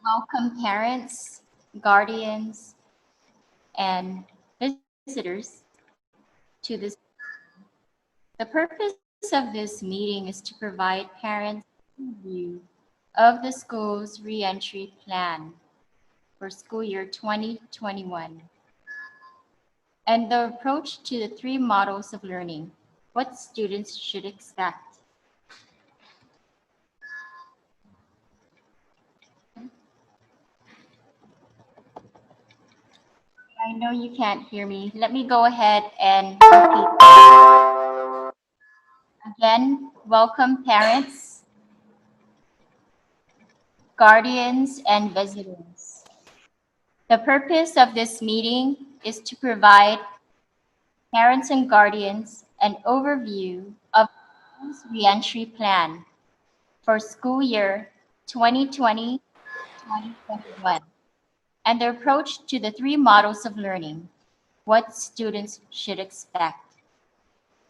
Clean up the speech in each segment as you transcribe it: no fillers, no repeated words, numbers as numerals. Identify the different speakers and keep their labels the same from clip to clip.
Speaker 1: Welcome parents, guardians, and visitors to this. The purpose of this meeting is to provide parents a view of the school's reentry plan for school year 2021 and the approach to the three models of learning, what students should expect. I know you can't hear me. Let me go ahead and repeat. Again, welcome parents, guardians, and visitors. The purpose of this meeting is to provide parents and guardians an overview of the school's reentry plan for school year 2020-2021 and the approach to the three models of learning, what students should expect.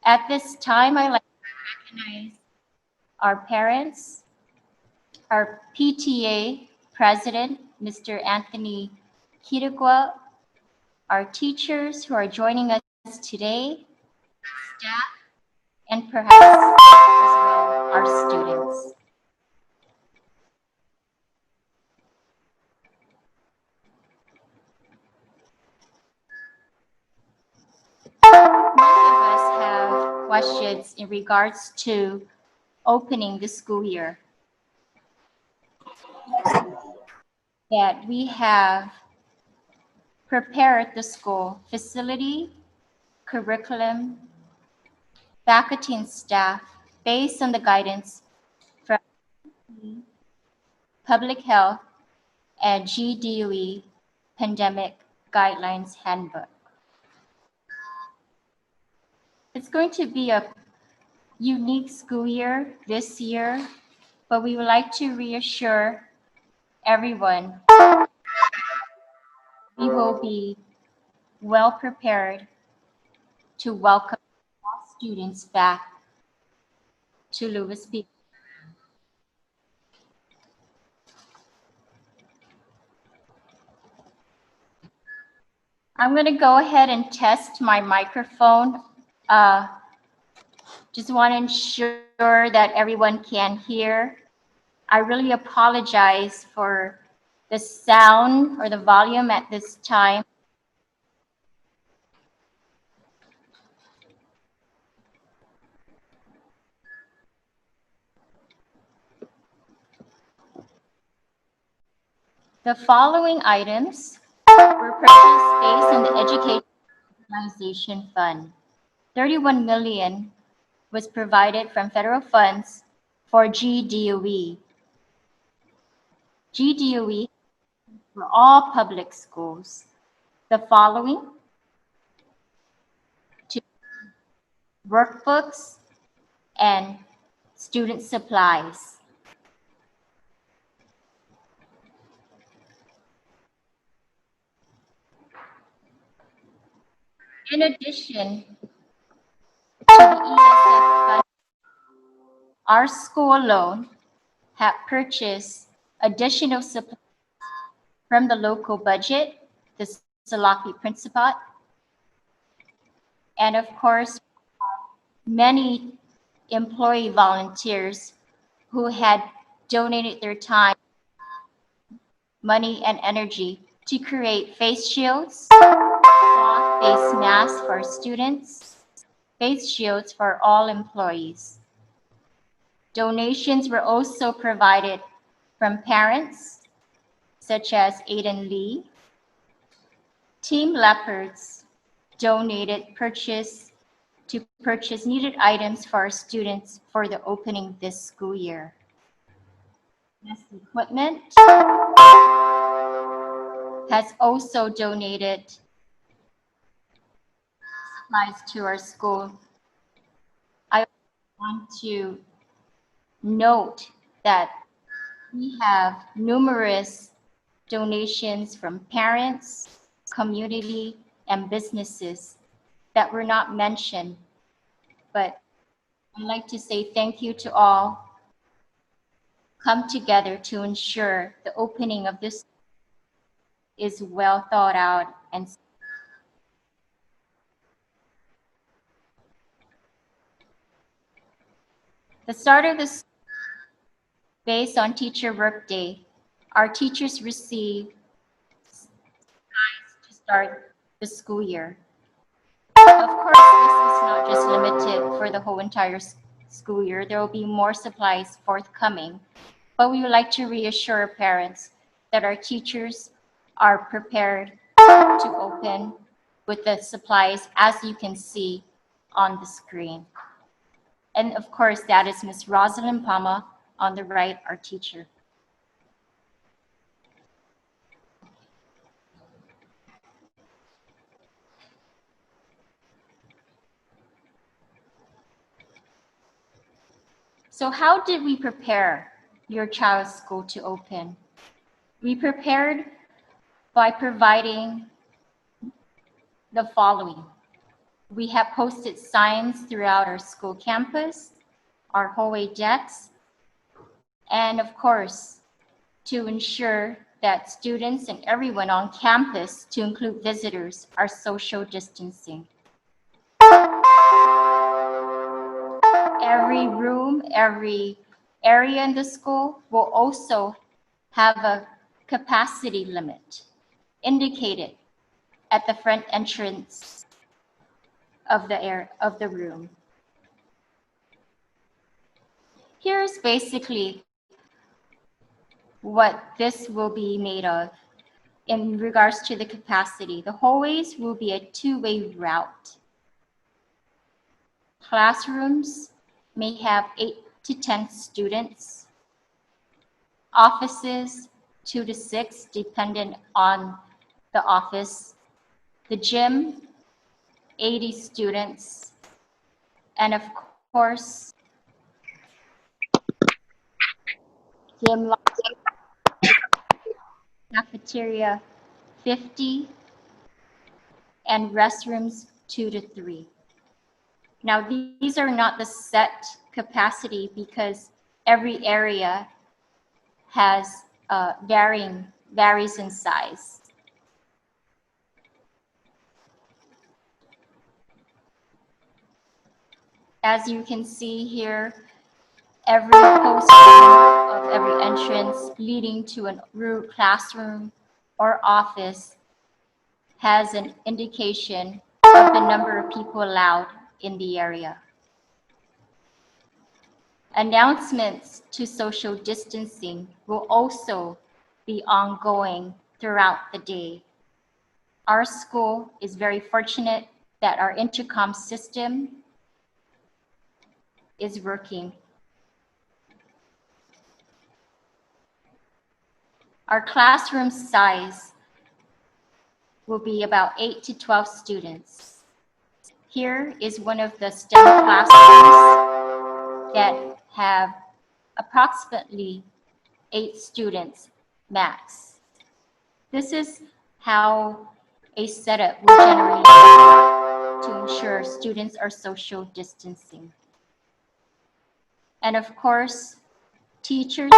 Speaker 1: At this time, I'd like to recognize our parents, our PTA president, Mr. Anthony Kirigua, our teachers who are joining us today, staff, and perhaps as well our students. Many of us have questions in regards to opening the school year. That we have prepared the school facility, curriculum, faculty and staff based on the guidance from Public Health and GDOE Pandemic Guidelines Handbook. It's going to be a unique school year this year, but we would like to reassure everyone we will be well prepared to welcome all students back to Louis P. I'm going to go ahead and test my microphone. Just want to ensure that everyone can hear. I really apologize for the sound or the volume at this time. The following items were purchased based on the Education Organization Fund. 31 million was provided from federal funds for GDOE. GDOE for all public schools. The following: to workbooks and student supplies. In addition to the ESF fund, our school alone have purchased additional supplies from the local budget, the Salaki Principat, and of course, many employee volunteers who had donated their time, money, and energy to create face shields, cloth face masks for students, face shields for all employees. Donations were also provided from parents, such as Aiden Lee. Team Leopards donated to purchase needed items for our students for the opening this school year. This equipment has also donated supplies to our school. I want to note that we have numerous donations from parents, community, and businesses that were not mentioned, but I'd like to say thank you to all come together to ensure the opening of this is well thought out and the start of this based on teacher workday. Our teachers receive to start the school year. Of course, this is not just limited for the whole entire school year. There will be more supplies forthcoming, but we would like to reassure parents that our teachers are prepared to open with the supplies as you can see on the screen. And of course, that is Ms. Jocelyn Palma on the right, our teacher. So how did we prepare your child's school to open? We prepared by providing the following. We have posted signs throughout our school campus, our hallway decks, and of course, to ensure that students and everyone on campus, to include visitors, are social distancing. Every room, every area in the school will also have a capacity limit indicated at the front entrance of the room. Here's basically what this will be made of in regards to the capacity. The hallways will be a two-way route. Classrooms may have 8 to 10 students. Offices, 2 to 6, dependent on the office. The gym, 80 students. And of course, gym, cafeteria, 50, and restrooms, 2 to 3. Now, these are not the set capacity because every area has varies in size. As you can see here, every poster of every entrance leading to a classroom or office has an indication of the number of people allowed in the area. Announcements to social distancing will also be ongoing throughout the day. Our school is very fortunate that our intercom system is working. Our classroom size will be about 8 to 12 students. Here is one of the STEM classrooms that have approximately 8 students max. This is how a setup will generally look to ensure students are social distancing. And of course, teachers,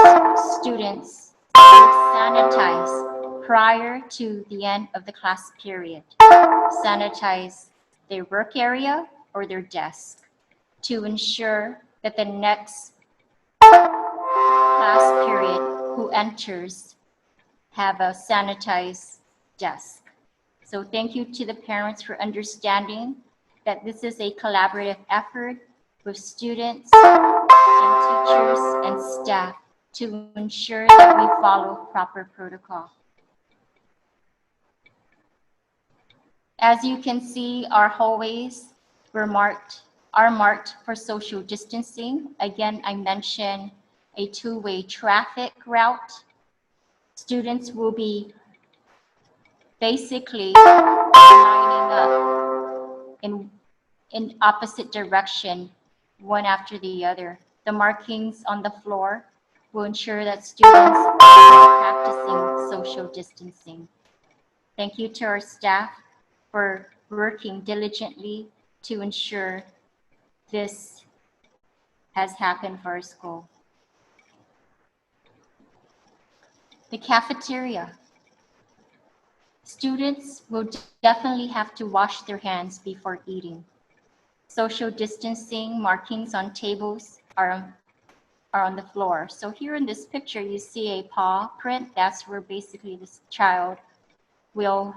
Speaker 1: students will sanitize prior to the end of the class period. Sanitize their work area or their desk to ensure that the next class period who enters have a sanitized desk. So thank you to the parents for understanding that this is a collaborative effort with students and teachers and staff to ensure that we follow proper protocol. As you can see, our hallways are marked for social distancing. Again, I mentioned a two-way traffic route. Students will be basically lining up in opposite direction, one after the other. The markings on the floor will ensure that students are practicing social distancing. Thank you to our staff for working diligently to ensure this has happened for our school. The cafeteria. Students will definitely have to wash their hands before eating. Social distancing markings on tables are on the floor. So here in this picture, you see a paw print. That's where basically this child will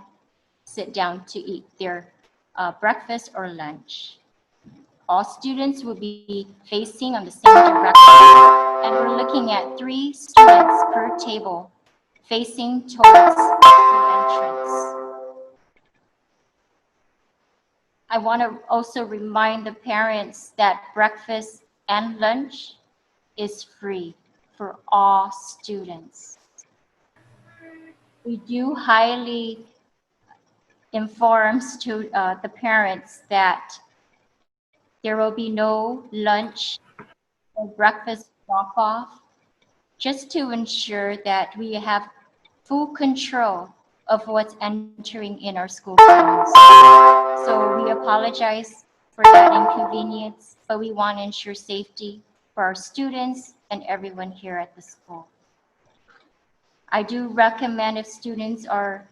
Speaker 1: sit down to eat their breakfast or lunch. All students will be facing on the same direction, and we're looking at 3 students per table facing towards the entrance. I want to also remind the parents that breakfast and lunch is free for all students. We do highly inform the parents that there will be no lunch or breakfast drop-off, just to ensure that we have full control of what's entering in our school grounds. So we apologize for that inconvenience, but we want to ensure safety for our students and everyone here at the school. I do recommend if students are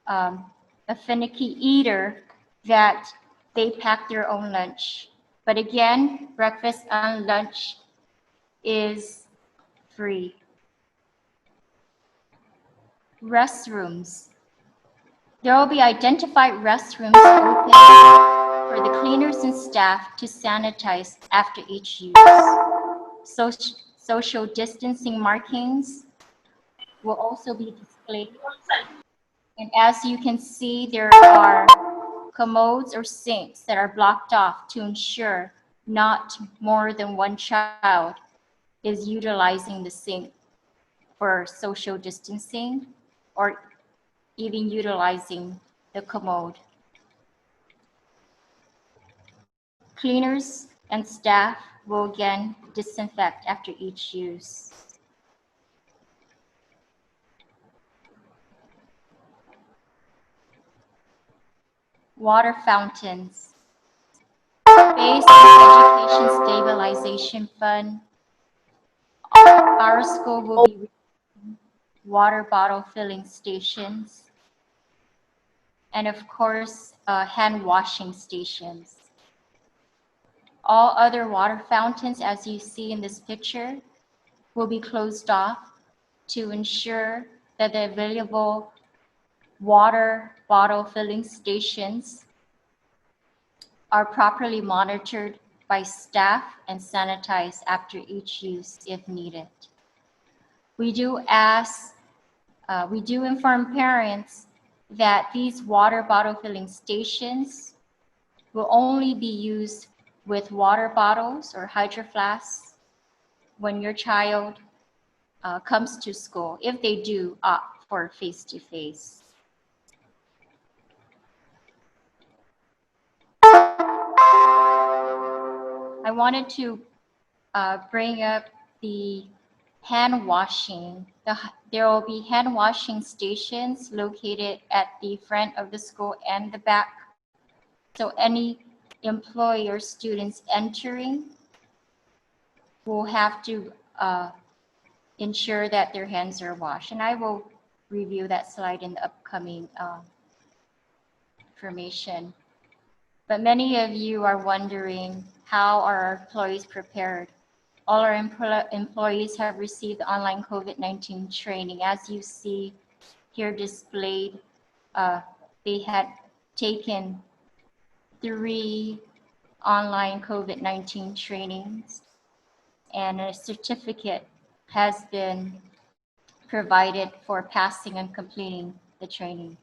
Speaker 1: a finicky eater that they pack their own lunch. But again, breakfast and lunch is free. Restrooms. There will be identified restrooms open for the cleaners and staff to sanitize after each use. Social distancing markings will also be displayed. And as you can see, there are commodes or sinks that are blocked off to ensure not more than one child is utilizing the sink for social distancing or even utilizing the commode. Cleaners and staff will again disinfect after each use. Water fountains. Based on Education Stabilization Fund, our school will be water bottle filling stations, and of course, hand washing stations. All other water fountains, as you see in this picture, will be closed off to ensure that the available water bottle filling stations are properly monitored by staff and sanitized after each use if needed. We do inform parents that these water bottle filling stations will only be used with water bottles or hydro flasks when your child comes to school, if they do opt for face-to-face. I wanted to bring up the hand washing. There will be hand washing stations located at the front of the school and the back. So any employee or students entering will have to ensure that their hands are washed. And I will review that slide in the upcoming information. But many of you are wondering, how are our employees prepared? All our employees have received online COVID-19 training. As you see here displayed, they had taken 3 online COVID-19 trainings, and a certificate has been provided for passing and completing the training.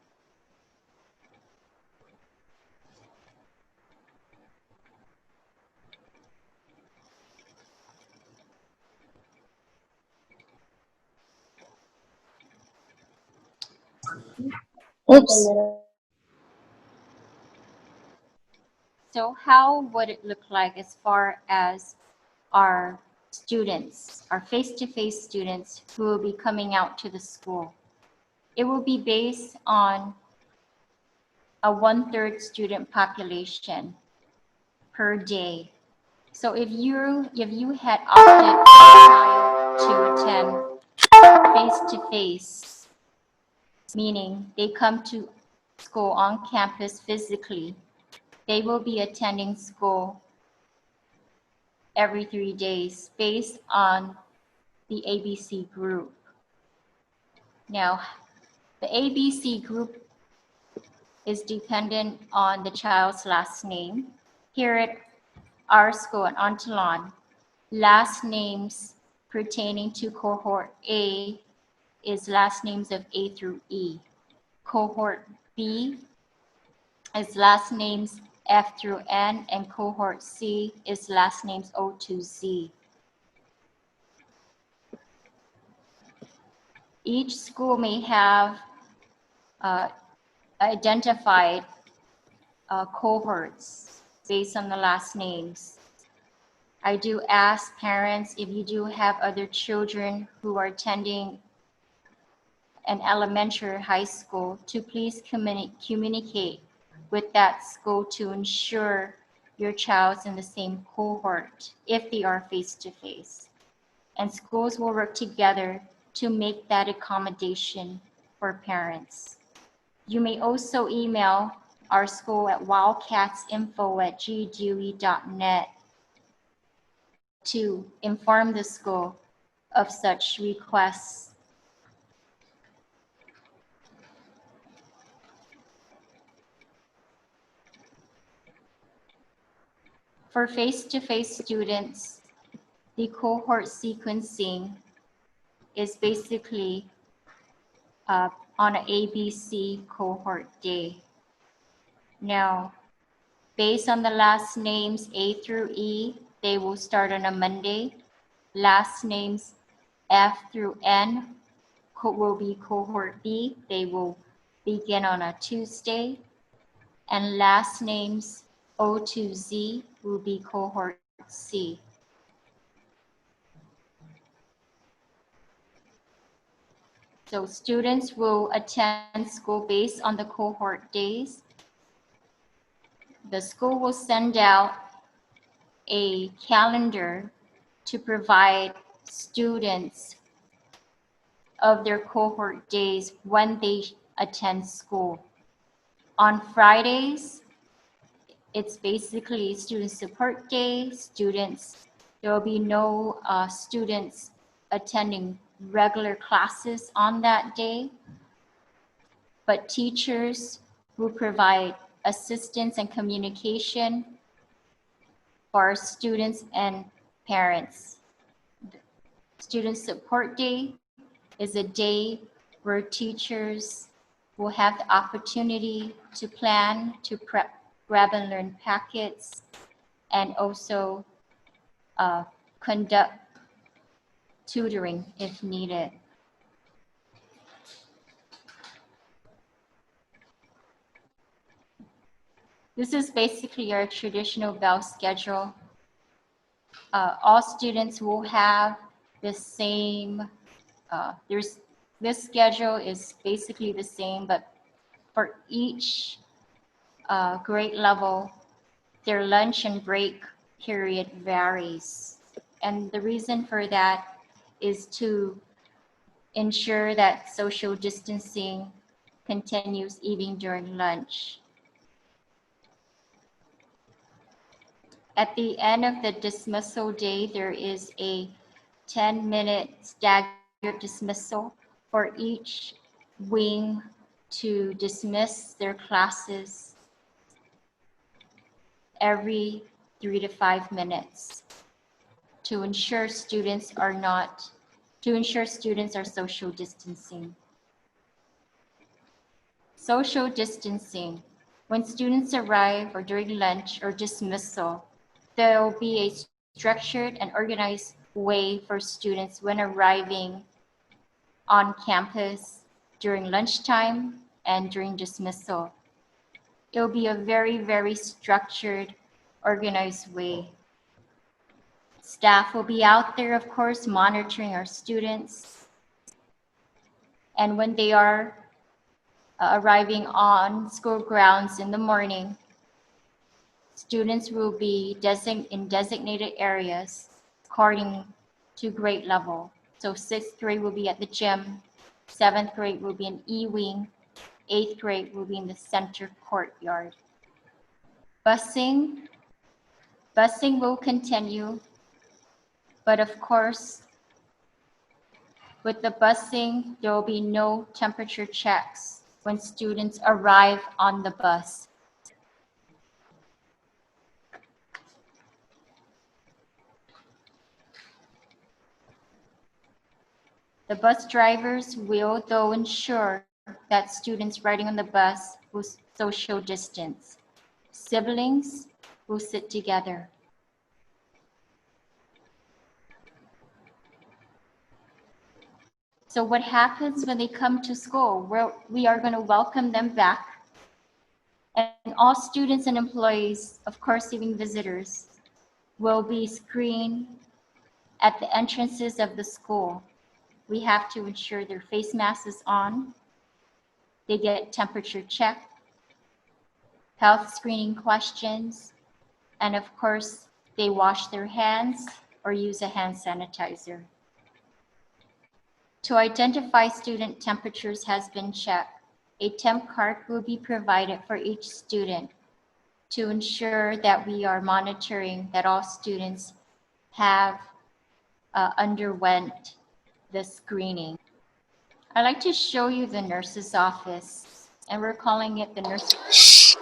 Speaker 2: Oops.
Speaker 1: So how would it look like as far as our students, our face-to-face students who will be coming out to the school? It will be based on a 1/3 student population per day. So if you had opted for a child to attend face-to-face, meaning they come to school on campus physically. They will be attending school every 3 days based on the ABC group. Now, the ABC group is dependent on the child's last name. Here at our school at Untalan, last names pertaining to cohort A is last names of A through E. Cohort B is last names F through N, and cohort C is last names O to Z. Each school may have identified cohorts based on the last names. I do ask parents, if you do have other children who are attending an elementary or high school, to please communicate with that school to ensure your child's in the same cohort if they are face-to-face. And schools will work together to make that accommodation for parents. You may also email our school at wildcatsinfo@gdue.net to inform the school of such requests. For face-to-face students, the cohort sequencing is basically on an ABC cohort day. Now, based on the last names A through E, they will start on a Monday. Last names F through N will be cohort B. They will begin on a Tuesday. And last names O to Z will be cohort C. So students will attend school based on the cohort days. The school will send out a calendar to provide students of their cohort days when they attend school. On Fridays, it's basically student support day. There will be no students attending regular classes on that day, but teachers will provide assistance and communication for students and parents. Student support day is a day where teachers will have the opportunity to plan, to prep, grab and learn packets, and also conduct tutoring if needed. This is basically our traditional bell schedule. All students will have the same, this schedule is basically the same, but for each grade level, their lunch and break period varies. And the reason for that is to ensure that social distancing continues even during lunch. At the end of the dismissal day, there is a 10-minute staggered dismissal for each wing to dismiss their classes every 3 to 5 minutes to ensure students are social distancing. Social distancing. When students arrive or during lunch or dismissal, there will be a structured and organized way for students when arriving on campus during lunchtime and during dismissal. It will be a very, very structured, organized way. Staff will be out there, of course, monitoring our students. And when they are arriving on school grounds in the morning, students will be in designated areas according to grade level. So 6th grade will be at the gym, 7th grade will be in E-wing, 8th grade will be in the center courtyard. Busing will continue, but of course, with the busing, there will be no temperature checks when students arrive on the bus. The bus drivers will, though, ensure that students riding on the bus will social distance. Siblings will sit together. So what happens when they come to school? We are going to welcome them back. And all students and employees, of course, even visitors, will be screened at the entrances of the school. We have to ensure their face mask is on. They get temperature checked, health screening questions, and of course, they wash their hands or use a hand sanitizer. To identify student temperatures has been checked. A temp card will be provided for each student to ensure that we are monitoring that all students have underwent the screening. I'd like to show you the nurse's office, and we're calling it the nurse's.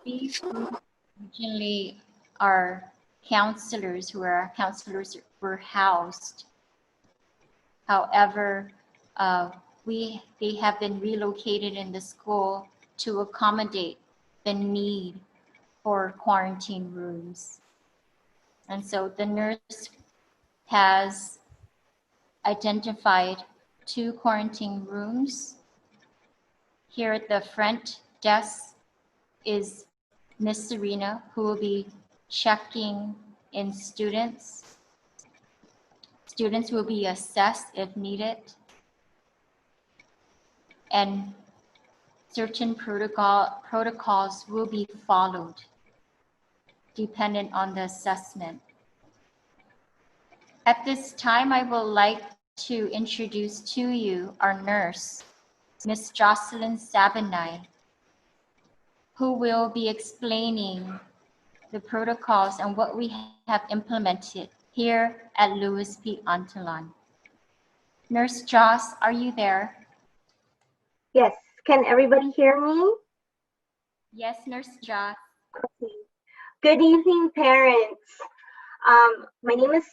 Speaker 1: These originally are counselors were housed. However, they have been relocated in the school to accommodate the need for quarantine rooms. And so the nurse has identified 2 quarantine rooms. Here at the front desk is Miss Serena, who will be checking in students. Students will be assessed if needed, and certain protocols will be followed dependent on the assessment. At this time, I would like to introduce to you our nurse, Miss Jocelyn Sabanay, who will be explaining the protocols and what we have implemented here at Louis P. Untalan. Nurse Joss, are you there?
Speaker 2: Yes, can everybody hear me?
Speaker 1: Yes, Nurse Joss.
Speaker 2: Okay. Good evening, parents. My name is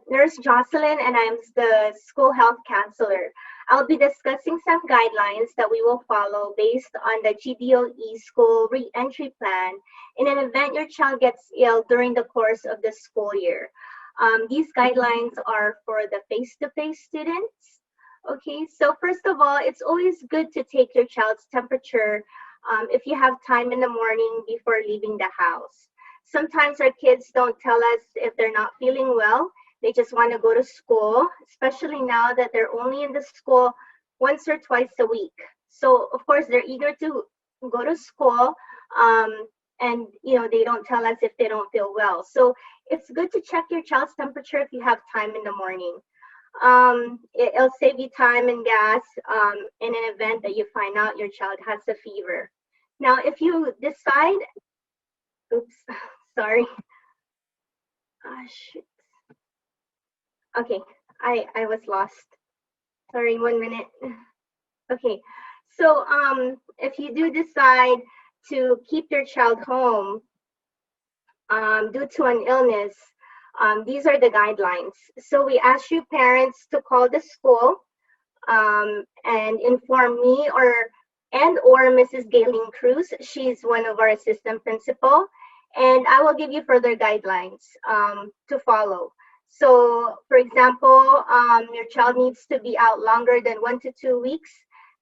Speaker 2: Nurse Jocelyn, and I'm the school health counselor. I'll be discussing some guidelines that we will follow based on the GDOE school re-entry plan in an event your child gets ill during the course of the school year. These guidelines are for the face-to-face students. Okay, so first of all, it's always good to take your child's temperature if you have time in the morning before leaving the house. Sometimes our kids don't tell us if they're not feeling well. They just want to go to school, especially now that they're only in the school once or twice a week. So of course they're eager to go to school, and they don't tell us if they don't feel well. So it's good to check your child's temperature if you have time in the morning. It'll save you time and gas in an event that you find out your child has a fever. Now, if you decide, oops, sorry. Shoot. Okay, I was lost. Sorry, 1 minute. Okay, so if you do decide to keep your child home due to an illness, these are the guidelines. So we ask you parents to call the school and inform me or Mrs. Gayleen Cruz. She's one of our assistant principal, and I will give you further guidelines to follow. So, for example, your child needs to be out longer than 1 to 2 weeks,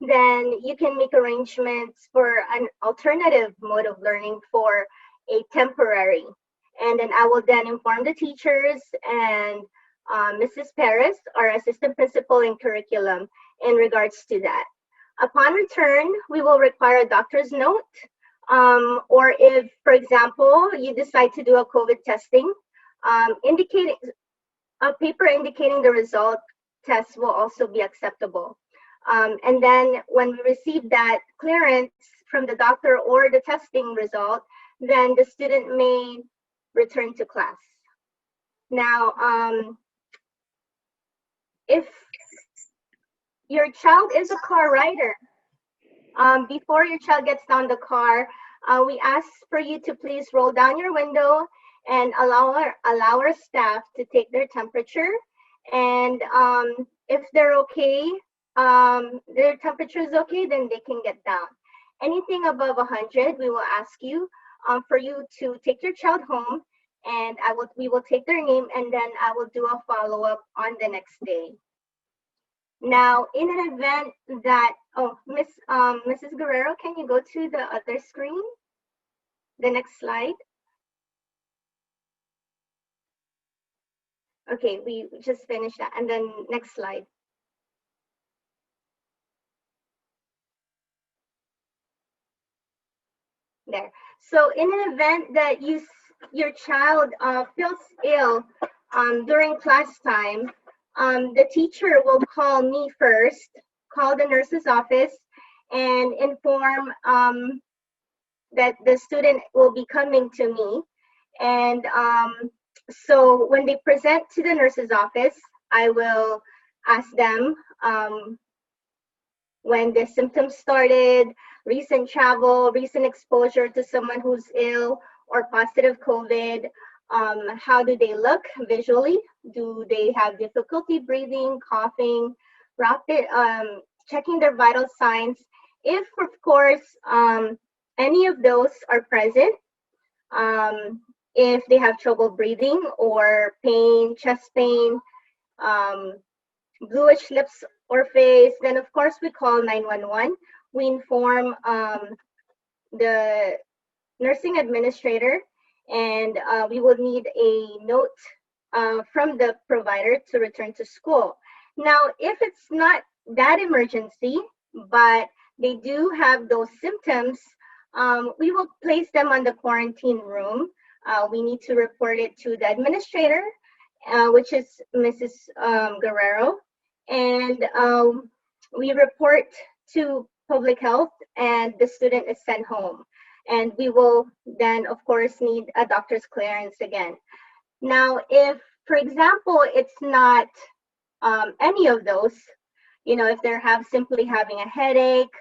Speaker 2: then you can make arrangements for an alternative mode of learning for a temporary. And then I will then inform the teachers and Mrs. Perez, our assistant principal in curriculum, in regards to that. Upon return, we will require a doctor's note, or if, for example, you decide to do a COVID testing, indicating a paper indicating the result test will also be acceptable. And then when we receive that clearance from the doctor or the testing result, then the student may return to class. Now, if your child is a car rider, before your child gets down the car, we ask for you to please roll down your window and allow our staff to take their temperature. And if they're okay, their temperature is okay, then they can get down. Anything above 100, we will ask you for you to take your child home, and we will take their name, and then I will do a follow-up on the next day. Now, in an event that, Mrs. Guerrero, can you go to the other screen? The next slide. Okay, we just finished that. And then next slide. There. So in an event that your child feels ill during class time, the teacher will call me first, call the nurse's office, and inform that the student will be coming to me. And so when they present to the nurse's office, I will ask them when the symptoms started, recent travel, recent exposure to someone who's ill or positive COVID. How do they look visually? Do they have difficulty breathing, coughing, rapid, checking their vital signs? If, of course, any of those are present, if they have trouble breathing or pain, chest pain, bluish lips or face, then of course we call 911. We inform the nursing administrator, and we will need a note from the provider to return to school. Now, if it's not that emergency, but they do have those symptoms, we will place them on the quarantine room. We need to report it to the administrator, which is Mrs. Guerrero, and we report to public health, and the student is sent home. And we will then, of course, need a doctor's clearance again. Now, if, for example, it's not any of those, if they're simply having a headache,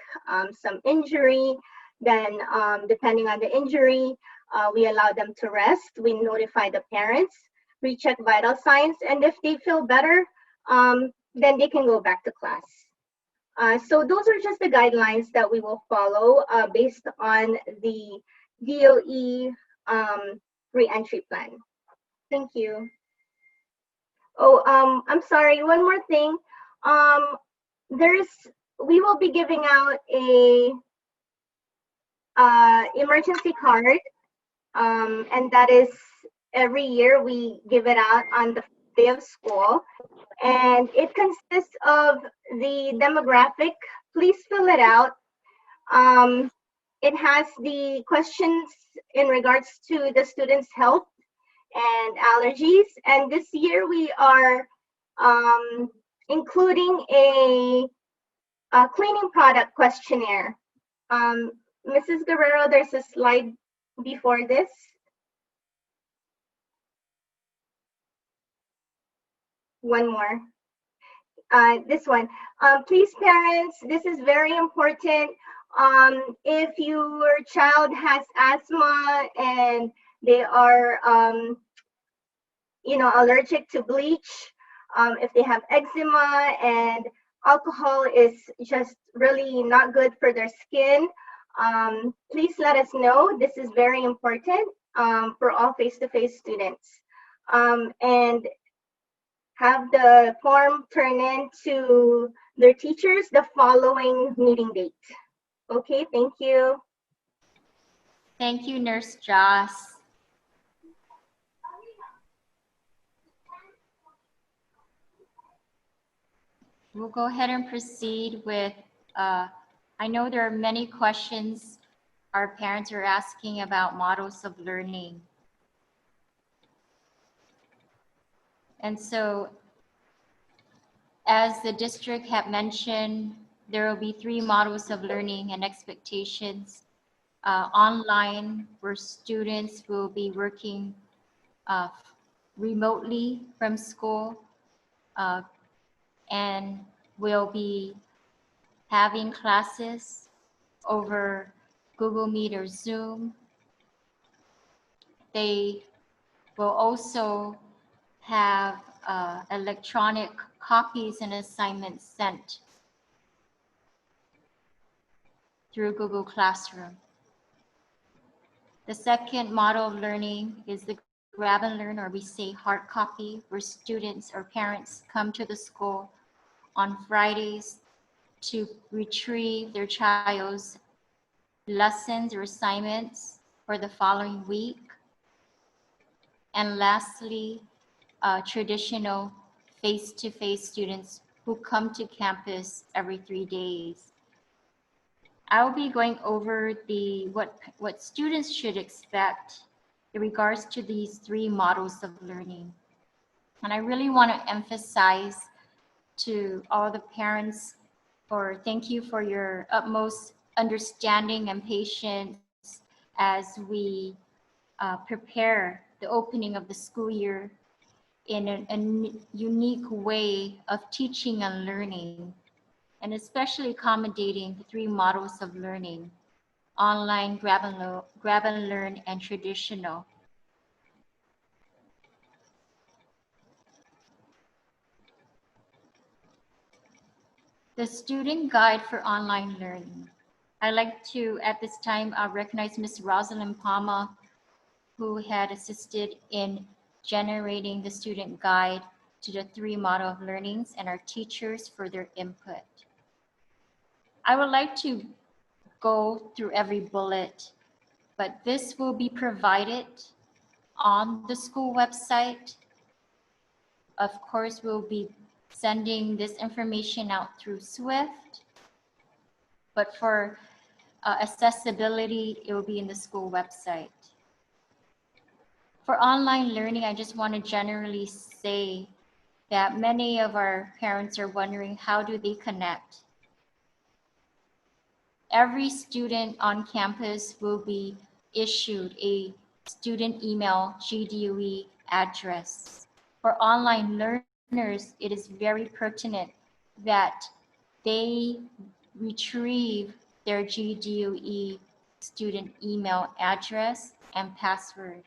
Speaker 2: some injury, then depending on the injury, we allow them to rest. We notify the parents, recheck vital signs, and if they feel better, then they can go back to class. So those are just the guidelines that we will follow based on the DOE re-entry plan. Thank you. Oh, I'm sorry, one more thing. We will be giving out a emergency card, and that is every year we give it out on the day of school, and it consists of the demographic. Please fill it out. It has the questions in regards to the student's health and allergies, and this year we are including a cleaning product questionnaire. Mrs. Guerrero, there's a slide before this. One more. This one. Please, parents, this is very important. If your child has asthma and they are, allergic to bleach, if they have eczema and alcohol is just really not good for their skin, please let us know. This is very important for all face-to-face students. And have the form turn in to their teachers the following meeting date. Okay, thank you.
Speaker 1: Thank you, Nurse Joss. We'll go ahead and proceed with, I know there are many questions our parents are asking about models of learning. And so, as the district have mentioned, there will be 3 models of learning and expectations. Online, where students will be working remotely from school and will be having classes over Google Meet or Zoom. They will also have electronic copies and assignments sent through Google Classroom. The second model of learning is the grab and learn, or we say hard copy, where students or parents come to the school on Fridays to retrieve their child's lessons or assignments for the following week. And lastly, traditional face-to-face students who come to campus every 3 days. I'll be going over what students should expect in regards to these 3 models of learning. And I really want to emphasize to all the parents, thank you for your utmost understanding and patience as we prepare the opening of the school year in a unique way of teaching and learning, and especially accommodating the 3 models of learning: online, grab and learn, and traditional. The student guide for online learning. I'd like to, at this time, recognize Ms. Jocelyn, who had assisted in generating the student guide to the 3 model of learnings, and our teachers for their input. I would like to go through every bullet, but this will be provided on the school website. Of course, we'll be sending this information out through Swift, but for accessibility, it will be in the school website. For online learning, I just want to generally say that many of our parents are wondering, how do they connect? Every student on campus will be issued a student email GDOE address. For online learners, it is very pertinent that they retrieve their GDOE student email address and password.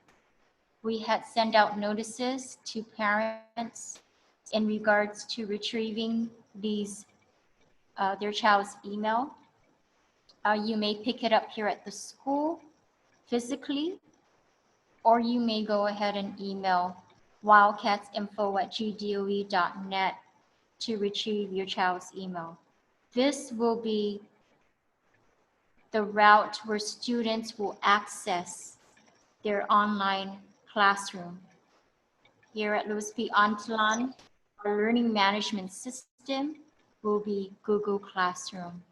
Speaker 1: We had sent out notices to parents in regards to retrieving these their child's email. You may pick it up here at the school physically, or you may go ahead and email wildcatsinfo@gdoe.net to retrieve your child's email. This will be the route where students will access their online classroom. Here at LPUMS Untalan, our learning management system will be Google Classroom.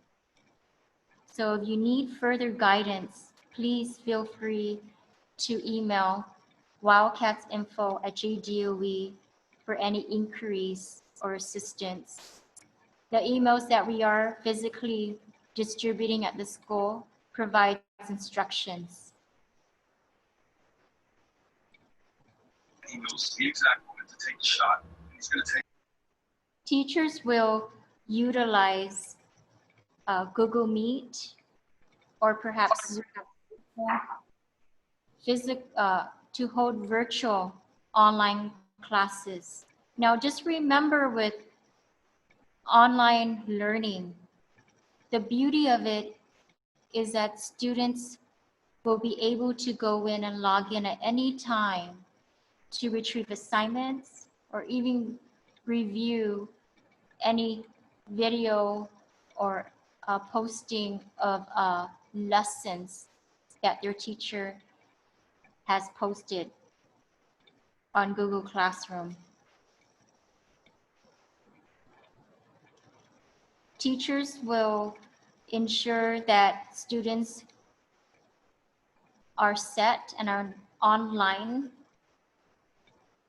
Speaker 1: So if you need further guidance, please feel free to email wildcatsinfo@gdoe for any inquiries or assistance. The emails that we are physically distributing at the school provides instructions.
Speaker 3: He knows the exact moment to take the shot. He's going to take.
Speaker 1: Teachers will utilize Google Meet or perhaps to hold virtual online classes. Now, just remember, with online learning, the beauty of it is that students will be able to go in and log in at any time to retrieve assignments or even review any video or posting of lessons that their teacher has posted on Google Classroom. Teachers will ensure that students are set and are online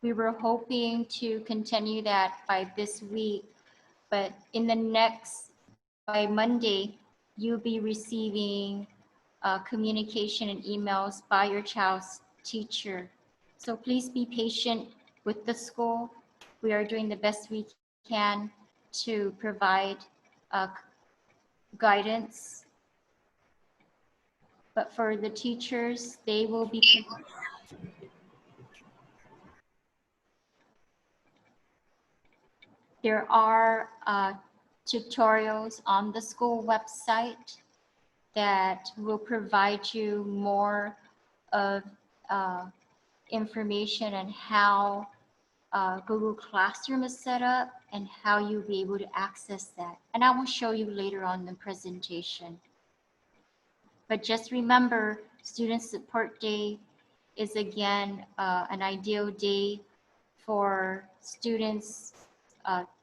Speaker 1: We were hoping to continue that by this week, but by Monday, you'll be receiving communication and emails by your child's teacher. So please be patient with the school. We are doing the best we can to provide guidance. But for the teachers, they will be. There are tutorials on the school website that will provide you more of information on how Google Classroom is set up and how you'll be able to access that. And I will show you later on in the presentation. But just remember, Student Support Day is again an ideal day for students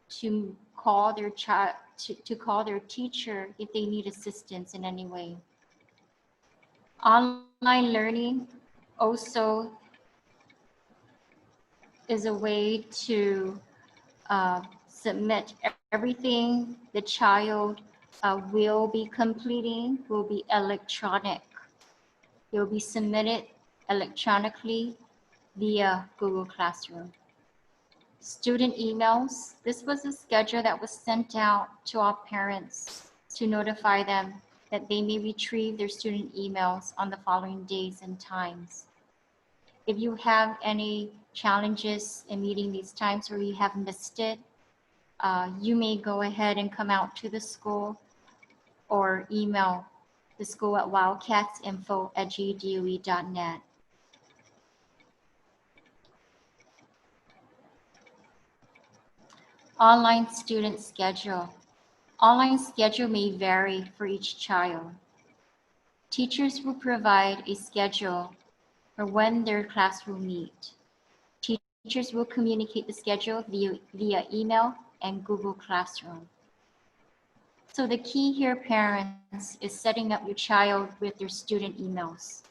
Speaker 1: to call their child, to call their teacher if they need assistance in any way. Online learning also is a way to submit everything the child will be completing will be electronic. It will be submitted electronically via Google Classroom. Student emails. This was a schedule that was sent out to all parents to notify them that they may retrieve their student emails on the following days and times. If you have any challenges in meeting these times or you have missed it, you may go ahead and come out to the school or email the school at wildcatsinfo@gdoe.net. Online student schedule. Online schedule may vary for each child. Teachers will provide a schedule for when their class will meet. Teachers will communicate the schedule via email and Google Classroom. So the key here, parents, is setting up your child with their student emails.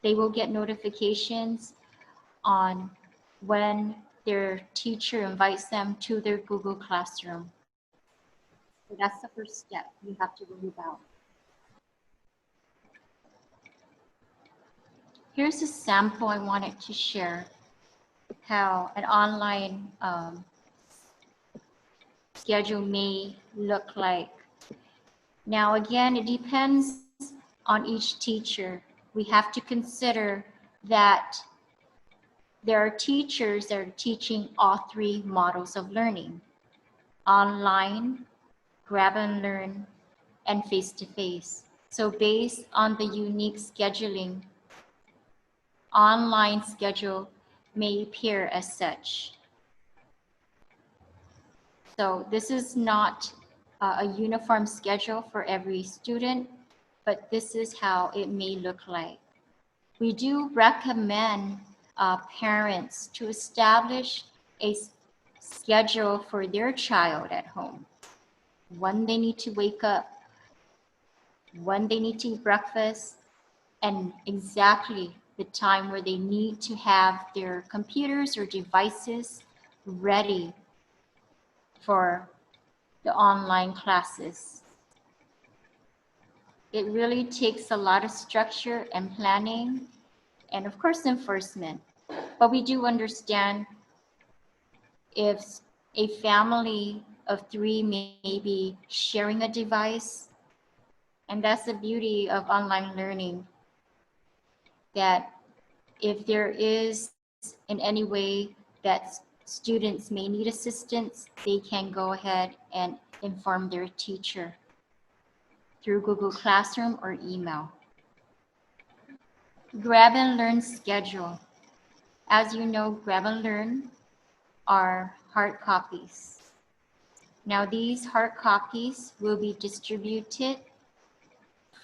Speaker 1: They will get notifications on when their teacher invites them to their Google Classroom. So that's the first step you have to worry about. Here's a sample I wanted to share how an online schedule may look like. Now, again, it depends on each teacher. We have to consider that there are teachers that are teaching all three models of learning: online, grab and learn, and face-to-face. So based on the unique scheduling, online schedule may appear as such. So this is not a uniform schedule for every student, but this is how it may look like. We do recommend parents to establish a schedule for their child at home. When they need to wake up, when they need to eat breakfast, and exactly the time where they need to have their computers or devices ready for the online classes. It really takes a lot of structure and planning, and of course enforcement. But we do understand if a family of 3 may be sharing a device, and that's the beauty of online learning, that if there is in any way that students may need assistance, they can go ahead and inform their teacher through Google Classroom or email. Grab and learn schedule. As you know, grab and learn are hard copies. Now these hard copies will be distributed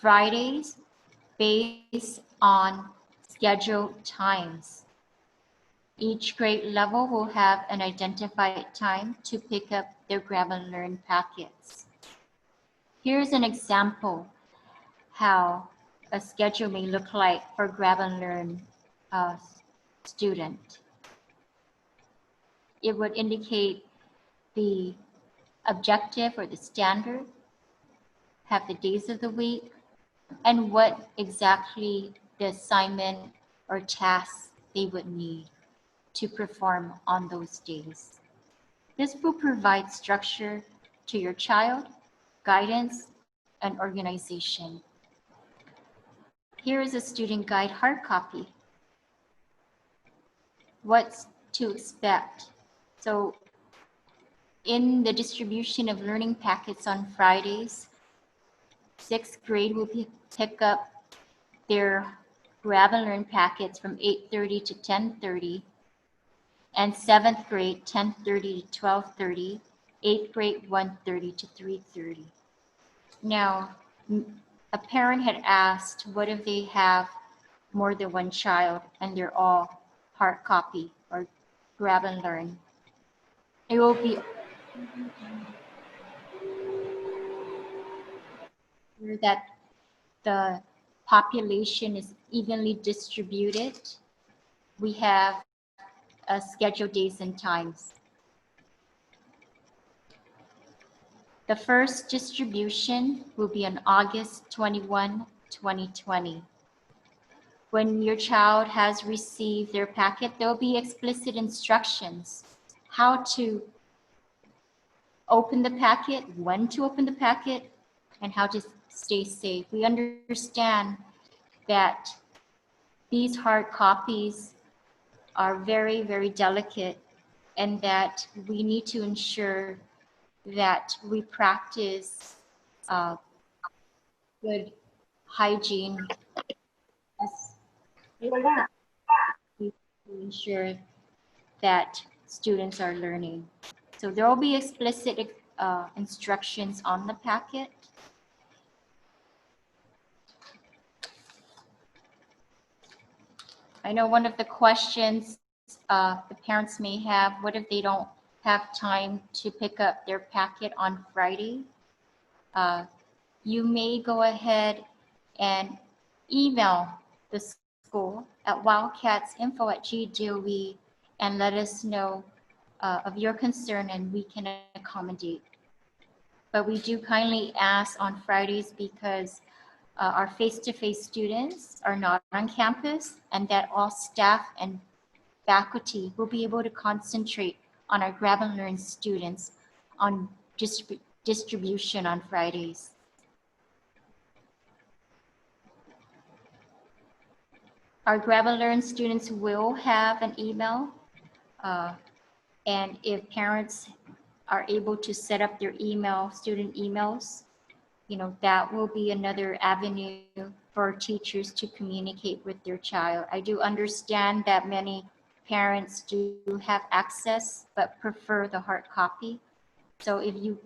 Speaker 1: Fridays based on scheduled times. Each grade level will have an identified time to pick up their grab and learn packets. Here's an example how a schedule may look like for grab and learn student. It would indicate the objective or the standard, have the days of the week, and what exactly the assignment or tasks they would need to perform on those days. This will provide structure to your child, guidance, and organization. Here is a student guide hard copy. What's to expect? So in the distribution of learning packets on Fridays, 6th grade will pick up their grab and learn packets from 8:30 to 10:30, and 7th grade 10:30 to 12:30, 8th grade 1:30 to 3:30. Now, a parent had asked, what if they have more than one child and they're all hard copy or grab and learn? It will be that the population is evenly distributed. We have scheduled days and times. The first distribution will be on August 21, 2020. When your child has received their packet, there will be explicit instructions how to open the packet, when to open the packet, and how to stay safe. We understand that these hard copies are very, very delicate, and that we need to ensure that we practice good hygiene as we ensure that students are learning. So there will be explicit instructions on the packet. I know one of the questions the parents may have, what if they don't have time to pick up their packet on Friday? You may go ahead and email the school at wildcatsinfo@gdoe and let us know of your concern, and we can accommodate. But we do kindly ask on Fridays because our face-to-face students are not on campus, and that all staff and faculty will be able to concentrate on our grab and learn students on distribution on Fridays. Our grab and learn students will have an email, and if parents are able to set up their student emails, that will be another avenue for teachers to communicate with their child. I do understand that many parents do have access but prefer the hard copy. So if you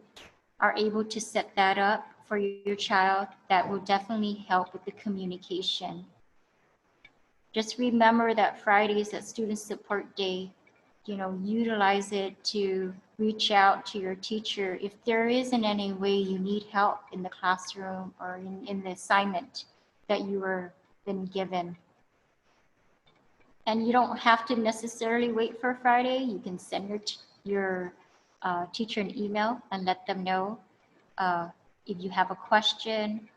Speaker 1: are able to set that up for your child, that will definitely help with the communication. Just remember that Friday is that student support day. Utilize it to reach out to your teacher if there is in any way you need help in the classroom or in the assignment that you were been given. And you don't have to necessarily wait for Friday. You can send your teacher an email and let them know if you have a question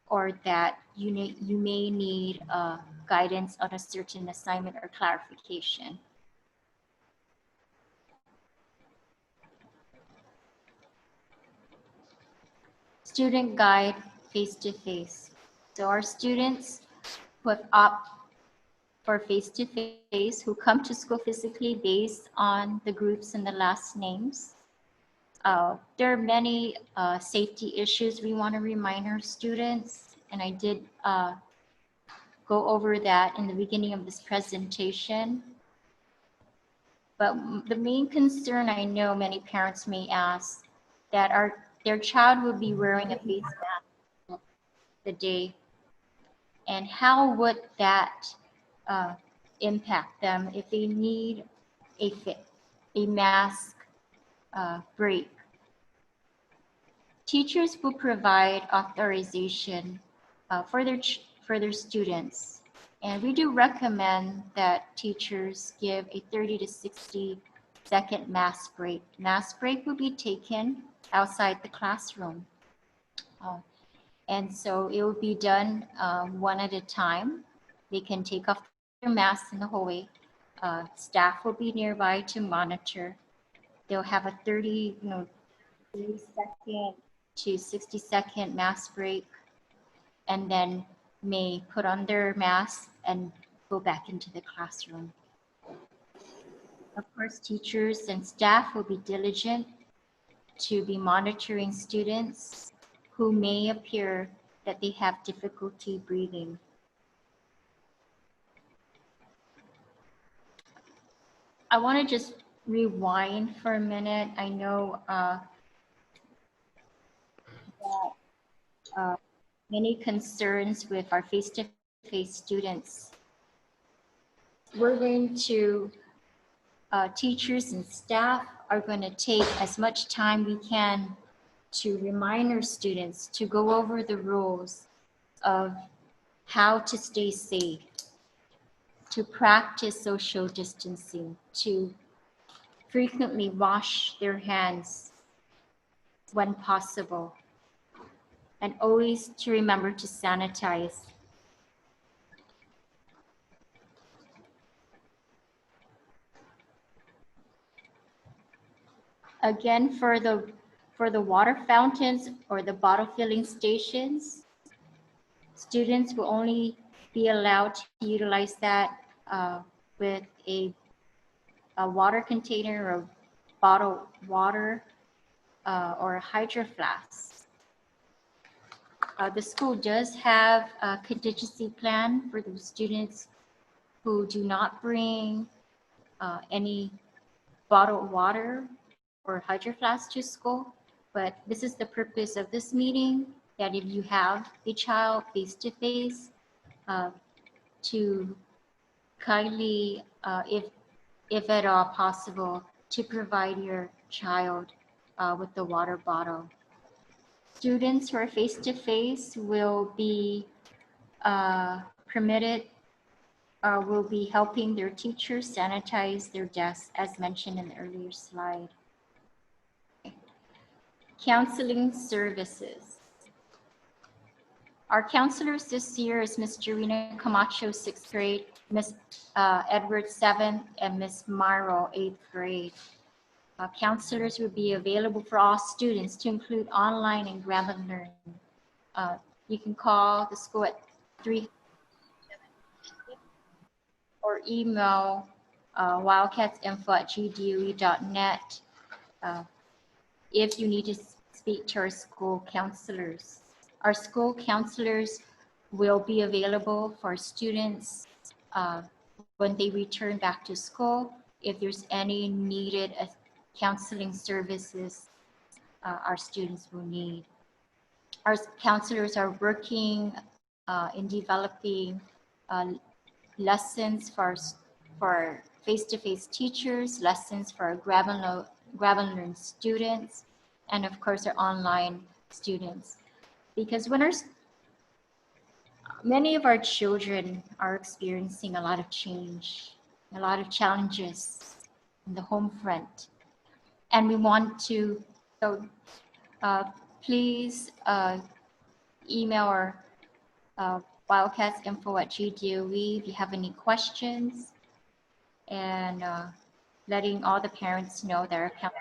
Speaker 1: or that you may need guidance on a certain assignment or clarification. Student guide face-to-face. So our students who have opted for face-to-face, who come to school physically based on the groups and the last names. There are many safety issues we want to remind our students, and I did go over that in the beginning of this presentation. But the main concern I know many parents may ask that their child will be wearing a face mask the day, and how would that impact them if they need a mask break? Teachers will provide authorization for their students, and we do recommend that teachers give a 30 to 60 Second, mask break. Mask break will be taken outside the classroom. And so it will be done one at a time. They can take off their masks in the hallway. Staff will be nearby to monitor. They'll have a 30-second to 60-second mask break, and then may put on their mask and go back into the classroom. Of course, teachers and staff will be diligent to be monitoring students who may appear that they have difficulty breathing. I want to just rewind for a minute. I know that many concerns with our face-to-face students. We're going to, teachers and staff are going to take as much time we can to remind our students to go over the rules of how to stay safe, to practice social distancing, to frequently wash their hands when possible, and always to remember to sanitize. Again, for the water fountains or the bottle filling stations, students will only be allowed to utilize that with a water container or bottled water or a hydro flask. The school does have a contingency plan for the students who do not bring any bottled water or hydro flask to school, but this is the purpose of this meeting, that if you have a child face-to-face, to kindly, if at all possible, to provide your child with the water bottle. Students who are face-to-face will be permitted or will be helping their teachers sanitize their desks, as mentioned in the earlier slide. Counseling services. Our counselors this year is Ms. Jarina Camacho, 6th grade, Ms. Edward, 7th, and Ms. Maro, 8th grade. Counselors will be available for all students to include online and Grambling learning. You can call the school at 3 or email wildcatsinfo@gdoe.net if you need to speak to our school counselors. Our school counselors will be available for students when they return back to school. If there's any needed counseling services our students will need. Our counselors are working in developing lessons for face-to-face teachers, lessons for our Grambling Learn students, and of course our online students. Because many of our children are experiencing a lot of change, a lot of challenges in the home front. And we want to, so please email our wildcatsinfo@gdoe if you have any questions, and letting all the parents know their account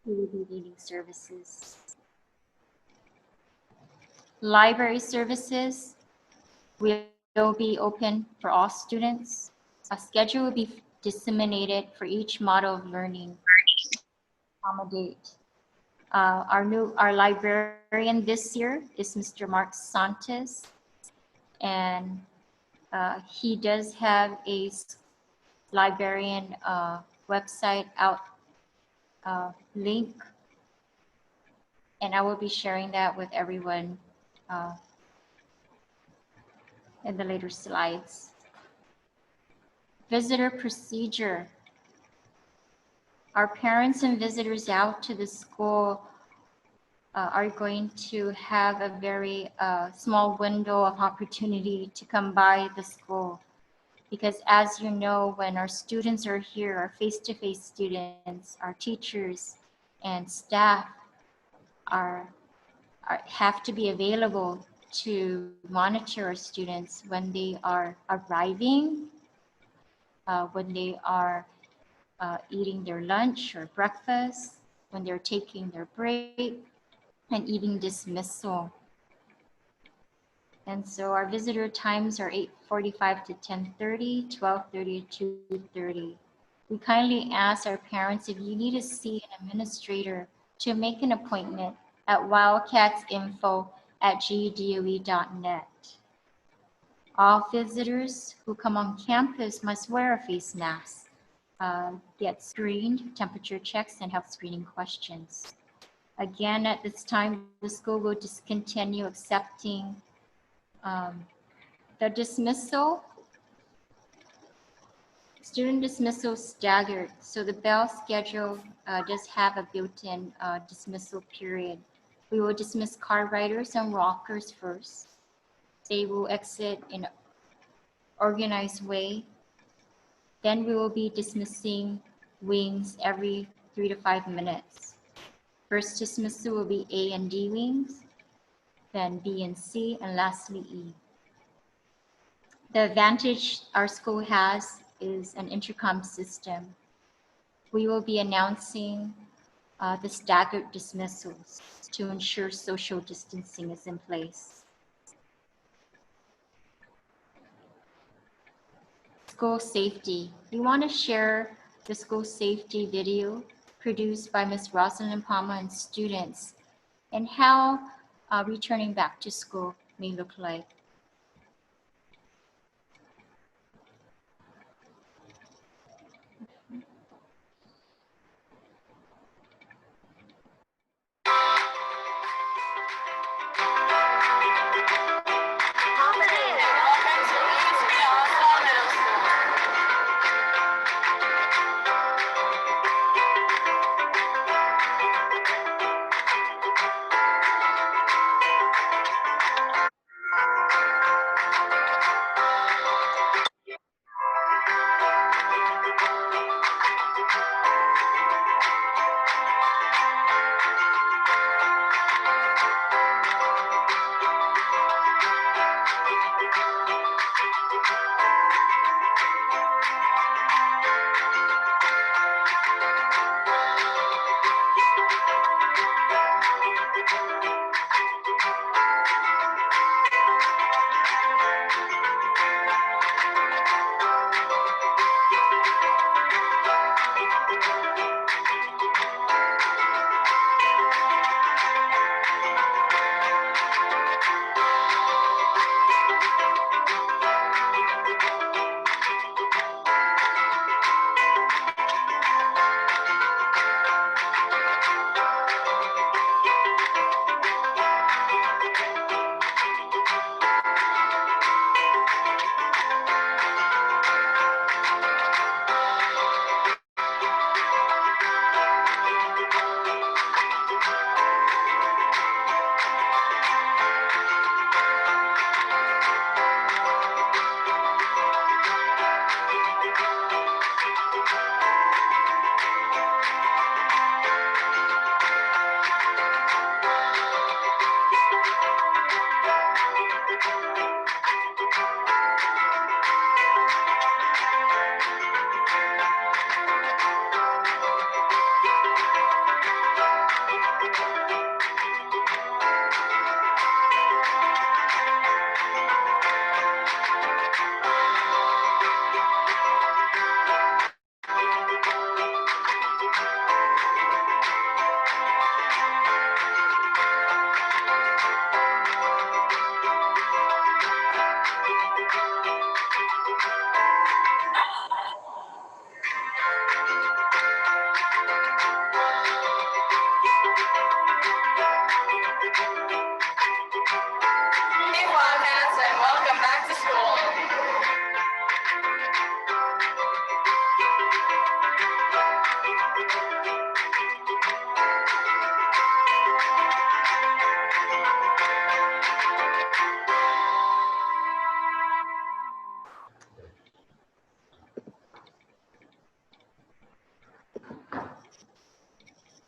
Speaker 1: will be needing services. Library services will be open for all students. A schedule will be disseminated for each model of learning to accommodate. Our librarian this year is Mr. Mark Santos, and he does have a librarian website out link, and I will be sharing that with everyone in the later slides. Visitor procedure. Our parents and visitors out to the school are going to have a very small window of opportunity to come by the school. Because as you know, when our students are here, our face-to-face students, our teachers and staff have to be available to monitor our students when they are arriving, when they are eating their lunch or breakfast, when they're taking their break, and even dismissal. And so our visitor times are 8:45 to 10:30, 12:30 to 2:30. We kindly ask our parents, if you need to see an administrator, to make an appointment at wildcatsinfo@gdoe.net. All visitors who come on campus must wear a face mask, get screened, temperature checks, and health screening questions. Again, at this time, the school will discontinue accepting the dismissal. Student dismissal staggered. So the bell schedule does have a built-in dismissal period. We will dismiss car riders and walkers first. They will exit in an organized way. Then we will be dismissing wings every 3 to 5 minutes. First dismissal will be A and D wings, then B and C, and lastly E. The advantage our school has is an intercom system. We will be announcing the staggered dismissals to ensure social distancing is in place. School safety. We want to share the school safety video produced by Ms. Jocelyn and students and how returning back to school may look like.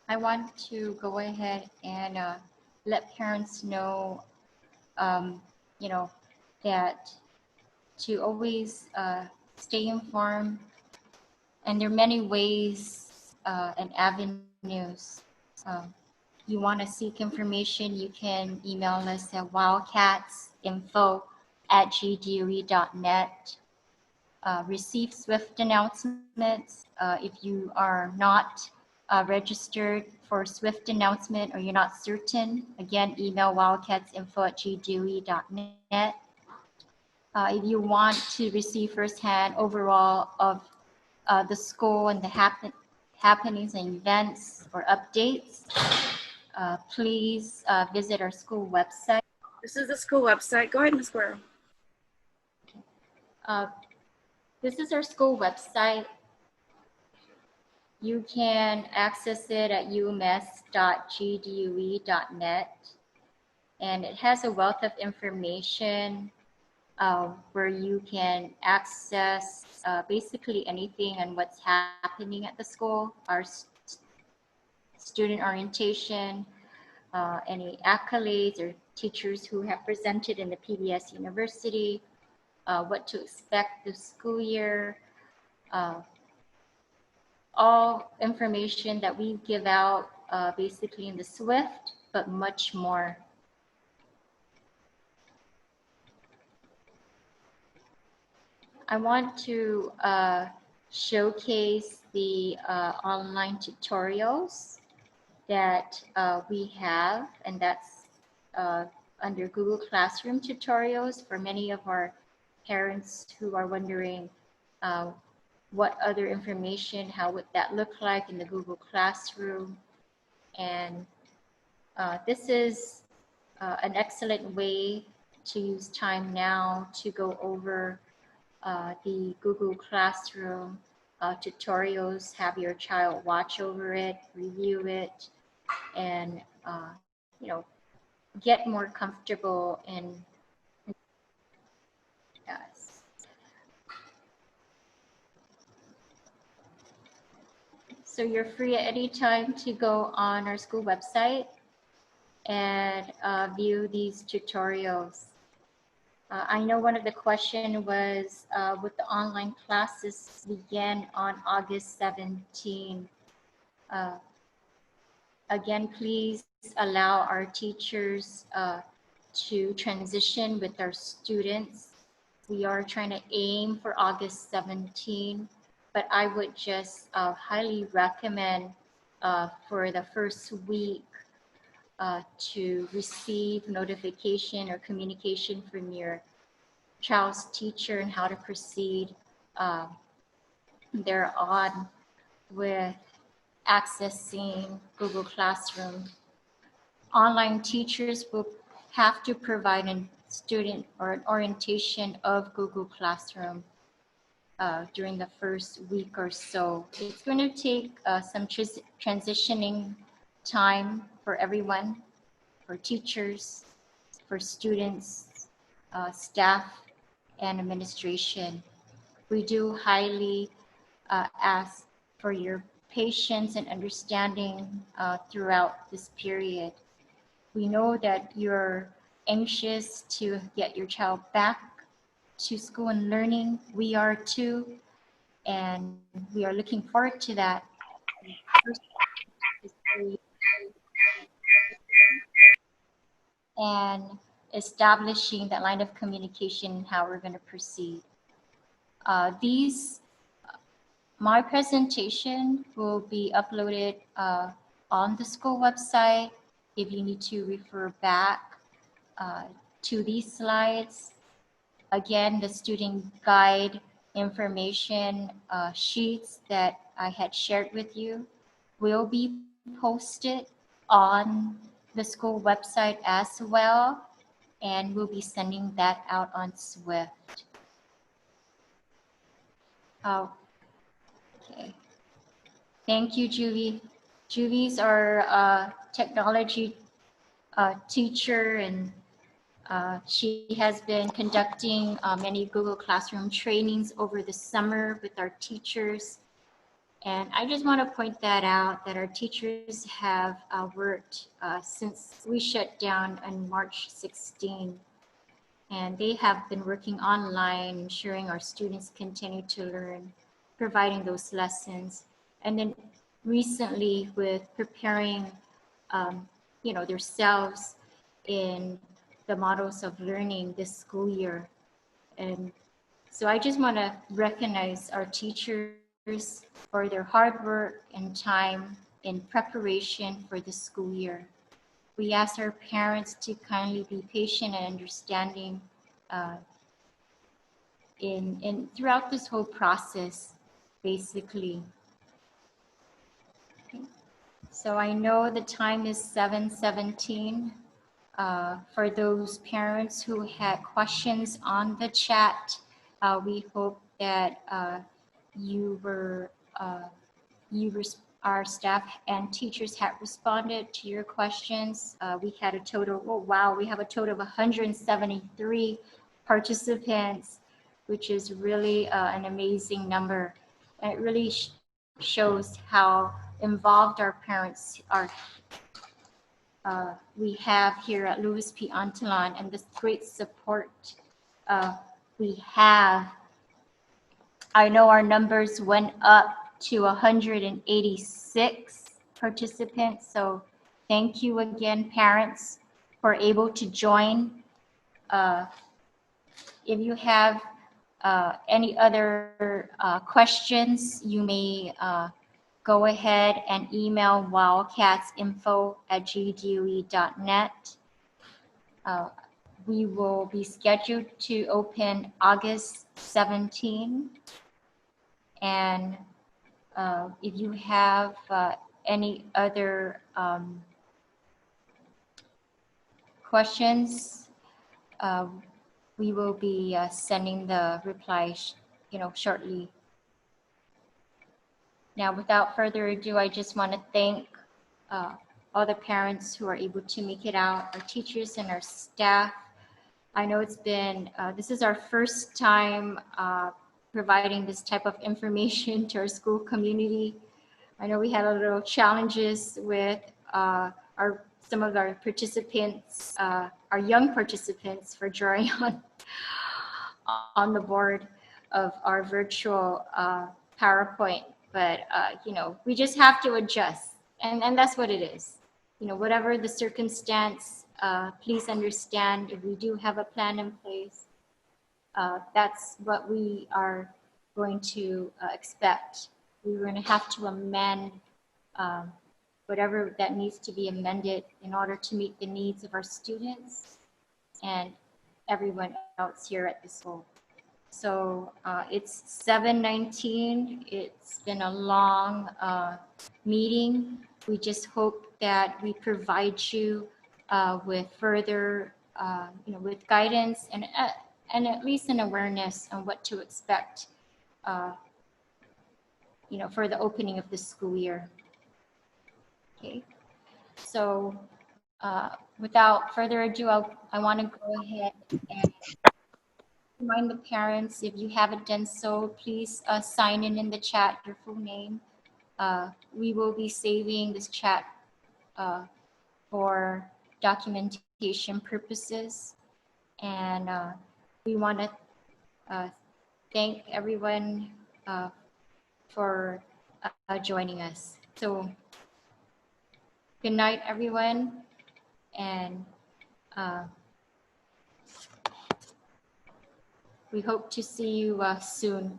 Speaker 1: I want to go ahead and let parents know, you know, that to always stay informed, and there are many ways and avenues. Um, you want to seek information, you can email us at wildcatsinfo@gdoe.net. Receive swift announcements. If you are not registered for swift announcement or you're not certain, again, email wildcatsinfo@gdoe.net. If you want to receive firsthand overall of the school and the happenings and events or updates, please visit our school website.
Speaker 4: This is the school website. Go ahead, Ms. Guerrero.
Speaker 1: This is our school website. You can access it at ums.gdoe.net, and it has a wealth of information where you can access basically anything on what's happening at the school, our student orientation, any accolades or teachers who have presented in the PBS University, what to expect this school year, all information that we give out basically in the SWIFT, but much more. I want to showcase the online tutorials that we have, and that's under Google Classroom tutorials for many of our parents who are wondering what other information, how would that look like in the Google Classroom. And this is an excellent way to use time now to go over the Google Classroom tutorials, have your child watch over it, review it, and you know, get more comfortable in. Yes. So you're free at any time to go on our school website and view these tutorials. I know one of the questions was, would the online classes begin on August 17? Again, please allow our teachers to transition with our students. We are trying to aim for August 17, but I would just highly recommend for the first week to receive notification or communication from your child's teacher and how to proceed thereon with accessing Google Classroom. Online teachers will have to provide a student or an orientation of Google Classroom during the first week or so. It's going to take some transitioning time for everyone, for teachers, for students, staff, and administration. We do highly ask for your patience and understanding throughout this period. We know that you're anxious to get your child back to school and learning. We are too, and we are looking forward to that. And establishing that line of communication, how we're going to proceed. My presentation will be uploaded on the school website. If you need to refer back to these slides, again, the student guide information sheets that I had shared with you will be posted on the school website as well, and we'll be sending that out on SWIFT. Okay. Thank you, Julie. Julie's our technology teacher, and she has been conducting many Google Classroom trainings over the summer with our teachers. And I just want to point that out, that our teachers have worked since we shut down on March 16. And they have been working online, ensuring our students continue to learn, providing those lessons. And then recently with preparing, themselves in the models of learning this school year. And so I just want to recognize our teachers for their hard work and time in preparation for the school year. We ask our parents to kindly be patient and understanding in throughout this whole process, basically. Okay. So I know the time is 7:17. For those parents who had questions on the chat, we hope that our staff and teachers had responded to your questions. We had a total, oh wow, we have a total of 173 participants, which is really an amazing number. And it really shows how involved our parents are. We have here at Louis P. Untalan, and this great support we have. I know our numbers went up to 186 participants. So thank you again, parents, for able to join. If you have any other questions, you may go ahead and email wildcatsinfo@gdue.net. We will be scheduled to open August 17. And if you have any other questions, we will be sending the replies, shortly. Now, without further ado, I just want to thank all the parents who are able to make it out, our teachers and our staff. I know it's been, this is our first time providing this type of information to our school community. I know we had a little challenges with some of our participants, our young participants, for drawing on the board of our virtual PowerPoint. But we just have to adjust, and that's what it is. Whatever the circumstance, please understand if we do have a plan in place. That's what we are going to expect. We're going to have to amend whatever that needs to be amended in order to meet the needs of our students and everyone else here at the school. So it's 7:19. It's been a long meeting. We just hope that we provide you with further, with guidance and at least an awareness on what to expect, for the opening of the school year. Okay. So without further ado, I want to go ahead and remind the parents, if you haven't done so, please sign in the chat your full name. We will be saving this chat for documentation purposes. And we want to thank everyone for joining us. So good night, everyone. And we hope to see you soon.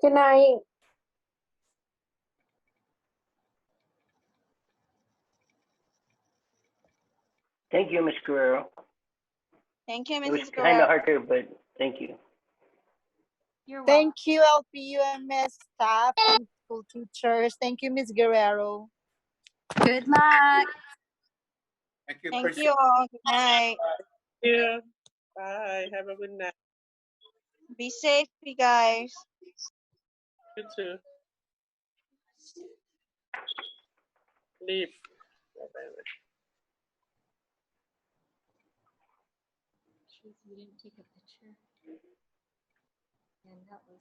Speaker 5: Good night.
Speaker 6: Thank you, Ms. Guerrero.
Speaker 7: Thank you,
Speaker 6: It was
Speaker 7: Mrs.
Speaker 6: kind of
Speaker 7: Guerrero.
Speaker 6: harder, but thank you.
Speaker 1: You're welcome.
Speaker 8: Thank you, LPUMS staff and school teachers. Thank you, Ms. Guerrero.
Speaker 4: Good luck.
Speaker 9: Thank you.
Speaker 7: Thank you all. Good night.
Speaker 9: Thank you. Bye. Have a good night.
Speaker 7: Be safe, you guys.
Speaker 9: You too. Leave. Bye-bye.
Speaker 1: case we didn't take a picture. And that was.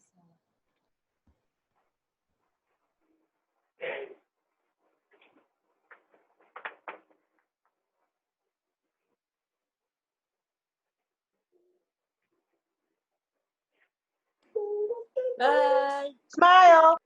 Speaker 4: Bye.
Speaker 7: Smile.